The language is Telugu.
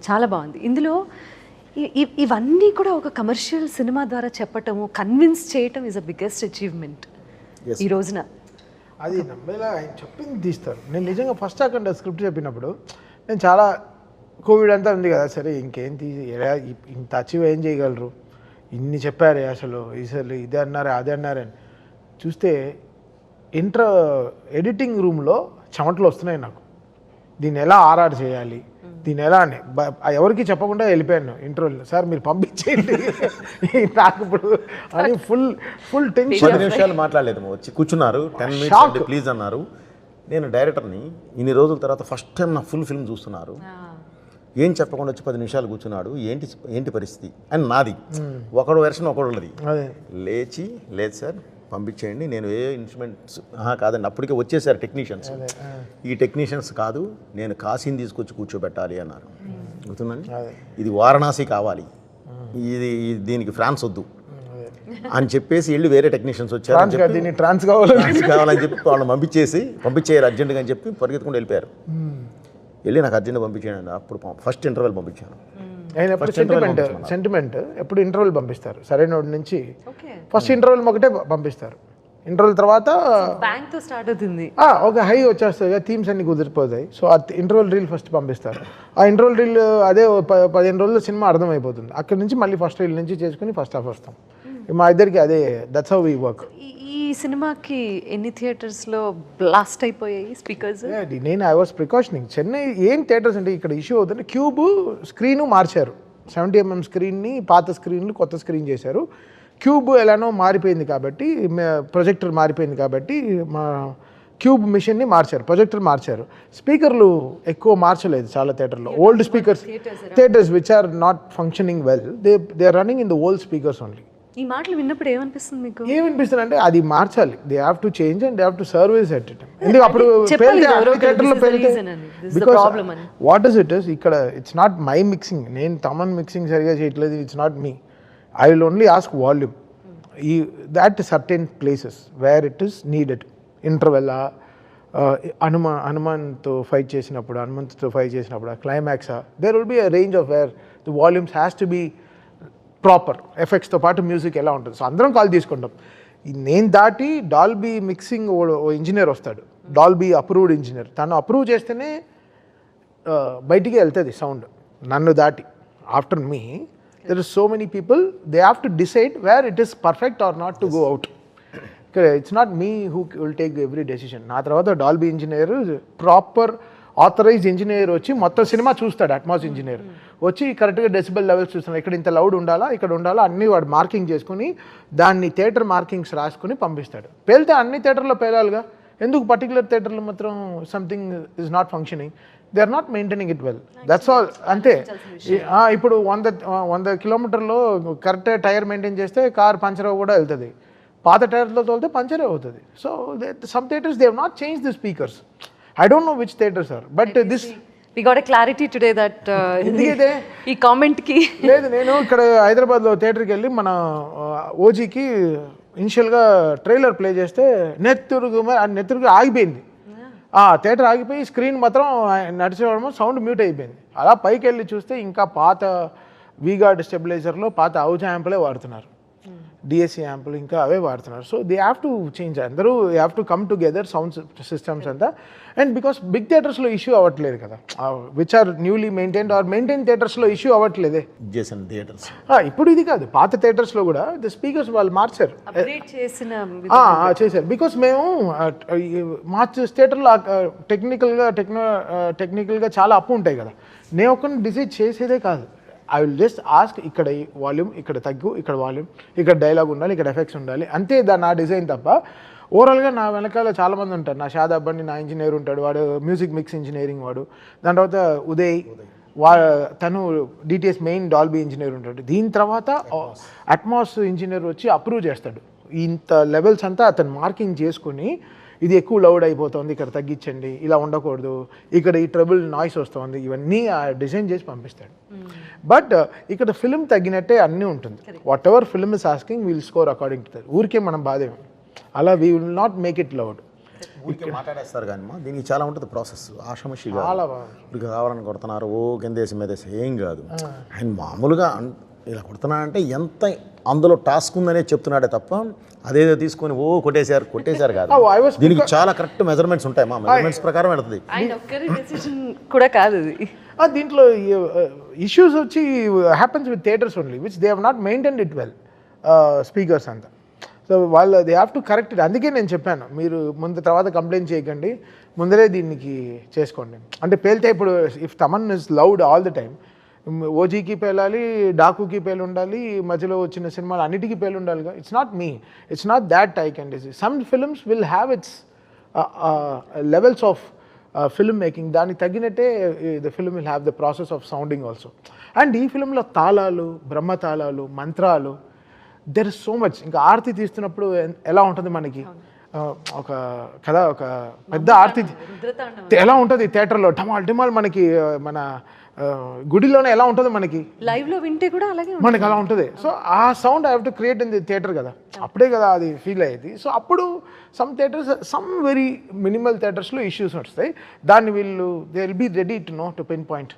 చాలా బాగుంది. ఇందులో ఇవన్నీ కూడా ఒక కమర్షియల్ సినిమా ద్వారా చెప్పటము, కన్విన్స్ చేయటం ఈజ్ అ బిగ్గెస్ట్ అచీవ్మెంట్ ఈ రోజున. అది నమ్మేలా ఆయన చెప్పింది తీస్తారు. నేను నిజంగా ఫస్ట్ అక్కడ స్క్రిప్ట్ చెప్పినప్పుడు నేను చాలా కోవిడ్ అంతా ఉంది కదా, సరే ఇంకేం ఇంత అచీవ్ ఏం చేయగలరు, ఇన్ని చెప్పారే అసలు ఇదే అన్నారే అదే అన్నారని చూస్తే ఎడిటింగ్ రూమ్లో చెమటలు వస్తున్నాయి నాకు. దీన్ని ఎలా ఆర్ఆర్ చేయాలి, దీన్ని ఎలా అని ఎవరికి చెప్పకుండా వెళ్ళిపోయాను ఇంటర్వ్యూలో. సార్ మీరు పంపించేయండి నాకు ఇప్పుడు అని ఫుల్ టెన్షన్. 10 నిమిషాలు మాట్లాడలేదు, వచ్చి కూర్చున్నారు, 10 minutes ప్లీజ్ అన్నారు. నేను డైరెక్టర్ని ఇన్ని రోజుల తర్వాత ఫస్ట్ టైం నా ఫుల్ ఫిల్మ్ చూస్తున్నారు, ఏం చెప్పకుండా వచ్చి 10 నిమిషాలు కూర్చున్నాడు, ఏంటి పరిస్థితి అని నాది ఒకడు వెర్షన్ ఒకడున్నది. లేదు సార్ పంపించేయండి, నేను ఏ ఇన్స్ట్రుమెంట్స్ కాదండి, అప్పటికే వచ్చేసారు టెక్నీషియన్స్, ఈ టెక్నీషియన్స్ కాదు నేను కాశీని తీసుకొచ్చి కూర్చోబెట్టాలి అన్నారు. గుర్తుందండి, ఇది వారణాసి కావాలి, దీనికి ఫ్రాన్స్ వద్దు అని చెప్పేసి వెళ్ళి వేరే టెక్నీషియన్స్ వచ్చారు, ట్రాన్స్ కావాలని చెప్పి వాళ్ళని పంపించేయాలి అర్జెంటుగా అని చెప్పి పరిగెత్తుకుంటూ వెళ్ళిపోయారు. వెళ్ళి నాకు అర్జెంట్గా పంపించాను, అప్పుడు ఫస్ట్ ఇంటర్వెల్ పంపించాను. ఆయన ఎప్పుడు సెంటిమెంట్ ఎప్పుడు ఇంటర్వెల్ పంపిస్తారు, సరైన నుంచి ఫస్ట్ ఇంటర్వెల్ ఒకటే పంపిస్తారు. ఇంటర్వెల్ తర్వాత బ్యాంక్తో స్టార్ట్ అవుతుంది, ఒక హై వచ్చేస్తుంది, థీమ్స్ అన్ని కుదిరిపోతాయి. సో ఆ ఇంటర్వెల్ రీల్ ఫస్ట్ పంపిస్తారు. ఆ ఇంటర్వెల్ రీల్ అదే 15 రోజుల్లో సినిమా అర్థమైపోతుంది. అక్కడి నుంచి మళ్ళీ ఫస్ట్ రీల్ నుంచి చేసుకుని ఫస్ట్ హాఫ్ వస్తాం. మా ఇద్దరికి అదే, దట్స్ హౌ వి వర్క్. ఈ సినిమాకి ఎన్ని థియేటర్స్లో బ్లాస్ట్ అయిపోయాయి స్పీకర్స్? నేను ఐ వాస్ ప్రికాషనింగ్. చెన్నై ఏం థియేటర్స్ అంటే ఇక్కడ ఇష్యూ అవుతుంది, క్యూబ్ స్క్రీను మార్చారు, 70mm స్క్రీన్ని పాత స్క్రీన్లు కొత్త స్క్రీన్ చేశారు. క్యూబ్ ఎలానో మారిపోయింది కాబట్టి, ప్రొజెక్టర్ మారిపోయింది కాబట్టి మా క్యూబ్ మిషన్ని మార్చారు, ప్రొజెక్టర్ మార్చారు. స్పీకర్లు ఎక్కువ మార్చలేదు చాలా థియేటర్లో. Old speakers theatres which are not functioning well, they are running in the old speakers only. ఈ మాటలు విన్నప్పుడు ఏమనిపిస్తుంది మీకు? ఏమనిపిస్తుంది అంటే అది మార్చాలి, they have to change and they have to service at it. ఎందుకు అప్పుడు వాట్ ఇస్ ఇట్ ఇస్ ఇక్కడ ఇట్స్ నాట్ మై మిక్సింగ్, నేను తమన్ మిక్సింగ్ సరిగా చేయట్లేదు, it's not me. I will only ask volume that certain places where it is needed. ఇంటర్వెల్లా, హనుమంత్తో ఫైట్ చేసినప్పుడు క్లైమాక్సా, there will be a range of where the volumes has to be proper. ఎఫెక్ట్స్తో పాటు మ్యూజిక్ ఎలా ఉంటుంది, సో అందరం కాల్ తీసుకుంటాం. నేను దాటి డాల్బీ మిక్సింగ్ ఓ ఇంజనీర్ వస్తాడు, డాల్బీ అప్రూవ్డ్ ఇంజనీర్, తను అప్రూవ్ చేస్తేనే బయటికి వెళ్తుంది సౌండ్. నన్ను దాటి after me there is so many people, they have to decide where it is perfect or not to go out. It's not me who will take every decision. నా తర్వాత Dolby engineer, proper authorised engineer వచ్చి మొత్తం సినిమా చూస్తాడు. అట్మాస్ ఇంజనీర్ వచ్చి కరెక్ట్గా డెసిబల్ లెవెల్స్ చూస్తున్నాడు, ఇక్కడ ఇంత లౌడ్ ఉండాలా, ఇక్కడ ఉండాలా, అన్నీ వాడు మార్కింగ్ చేసుకుని దాన్ని థియేటర్ మార్కింగ్స్ రాసుకుని పంపిస్తాడు. పేలితే అన్ని థియేటర్లో పేలాలిగా, ఎందుకు పర్టికులర్ థియేటర్లో మాత్రం something is not functioning, they are not maintaining it well, that's all. అంతే. ఇప్పుడు 100 కిలోమీటర్లో కరెక్ట్ టైర్ మెయింటైన్ చేస్తే కార్ పంచర్ కూడా వెళ్తుంది, పాత టైర్లో తోలితే పంచర్ అవుతుంది. So some theatres they have not change the speakers. I don't know which theaters are, but this we got a clarity today that ఎందుకైతే ఈ కామెంట్ కి లేదు. నేను ఇక్కడ హైదరాబాద్లో థియేటర్కి వెళ్ళి మన ఓజీకి ఇనిషియల్గా ట్రైలర్ ప్లే చేస్తే నెత్తురుగు ఆగిపోయింది. థియేటర్ ఆగిపోయి స్క్రీన్ మాత్రం నడిచేవాడమో సౌండ్ మ్యూట్ అయిపోయింది. అలా పైకి వెళ్ళి చూస్తే ఇంకా పాత వీగార్డ్ స్టెబిలైజర్లో పాత అవుజ్ యాంపులే వాడుతున్నారు, డిఎస్సి యాంపులు ఇంకా అవే వాడుతున్నారు. So they have to change, అందరూ have to come together sound systems అంతా. అండ్ బికాస్ బిగ్ థియేటర్స్లో ఇష్యూ అవ్వట్లేదు కదా, which are newly maintained or maintain థియేటర్స్లో ఇష్యూ అవ్వట్లేదే. థియేటర్స్ ఇప్పుడు ఇది కాదు, పాత థియేటర్స్లో కూడా ది స్పీకర్స్ వాళ్ళు మార్చారు, చేశారు. బికాస్ మేము థియేటర్లో టెక్నికల్గా చాలా అప్పు ఉంటాయి కదా, నేను ఒక్కరిని డిసైడ్ చేసేదే కాదు. ఐ విల్ జస్ట్ ఆస్క్, ఇక్కడ వాల్యూమ్ ఇక్కడ తగ్గు, ఇక్కడ వాల్యూమ్, ఇక్కడ డైలాగ్ ఉండాలి, ఇక్కడ ఎఫెక్ట్స్ ఉండాలి, అంతే నా డిజైన్ తప్ప. ఓవరాల్గా నా వెనకాల చాలామంది ఉంటారు, నా షాదాబ్ అని నా ఇంజనీర్ ఉంటాడు, వాడు మ్యూజిక్ మిక్స్ ఇంజనీరింగ్ వాడు. దాని తర్వాత ఉదయ్ తను డిటిఎస్ మెయిన్ డాల్బీ ఇంజనీర్ ఉంటాడు. దీని తర్వాత అట్మాస్ ఇంజనీర్ వచ్చి అప్రూవ్ చేస్తాడు. ఇంత లెవెల్స్ అంతా అతను మార్కింగ్ చేసుకుని, ఇది ఎక్కువ లౌడ్ అయిపోతుంది, ఇక్కడ తగ్గించండి, ఇలా ఉండకూడదు, ఇక్కడ ఈ ట్రబుల్ నాయిస్ వస్తుంది, ఇవన్నీ డిజైన్ చేసి పంపిస్తాడు. బట్ ఇక్కడ ఫిల్మ్ తగ్గినట్టే అన్నీ ఉంటుంది. What ever film is asking will score according to that. ఊరికే మనం బాధేమో అలా we will not make it loud. ఊరికే మాట్లాడేస్తారు కానీ దీనికి చాలా ఉంటుంది ప్రాసెస్. ఆషమషిగా చాలా బాగుంది. ఇప్పుడు కావాలని కొడుతున్నారు, ఓ కిందేసి మీదేసి ఏం కాదు. ఆయన మామూలుగా ఇలా కొడుతున్నా అంటే ఎంత అందులో టాస్క్ ఉందనే చెప్తున్నాడే తప్ప అదేదో తీసుకొని ఓ కొట్టేశారు కాదు. దీనికి చాలా కరెక్ట్ మెజర్మెంట్స్ ఉంటాయి, మా మెజర్మెంట్స్ ప్రకారం వెళ్తుంది. ఆయన ఒక్కరి డెసిషన్ కూడా కాదు ఇది. దీంట్లో ఇష్యూస్ వచ్చి happens with theatres only which they have not maintained it well, speakers అంతా. సో వాళ్ళు they have to correct it. అందుకే నేను చెప్పాను, మీరు తర్వాత కంప్లైంట్ చేయకండి, ముందరే దీనికి చేసుకోండి. అంటే పేలితే ఇప్పుడు if Thaman is loud all the time, ఓజీకి పేలాలి, డాకుకి పేలు ఉండాలి, మధ్యలో వచ్చిన సినిమాలు అన్నిటికీ పేలు ఉండాలిగా. It's not me, it's not that I can decide. Some films will have its levels of film making. దానికి తగ్గినట్టే the film will have the process of sounding also. And ఈ ఫిల్మ్లో తాళాలు, బ్రహ్మతాళాలు, మంత్రాలు, దెర్ ఇస్ సో మచ్. ఇంకా ఆరతి తీస్తున్నప్పుడు ఎలా ఉంటుంది మనకి ఒక కదా, ఒక పెద్ద ఆరతి ఎలా ఉంటుంది థియేటర్లో, ఢమాల్ మనకి మన గుడిలోనే ఎలా ఉంటుంది మనకి లైవ్ లో వింటే కూడా అలాగే మనకి అలా ఉంటుంది. సో ఆ sound I have to create in the theatre కదా, అప్పుడే కదా అది ఫీల్ అయ్యేది. సో అప్పుడు సమ్ థియేటర్స్, వెరీ మినిమల్ థియేటర్స్లో ఇష్యూస్ వస్తాయి. దాన్ని వీళ్ళు they will be ready to know to pin point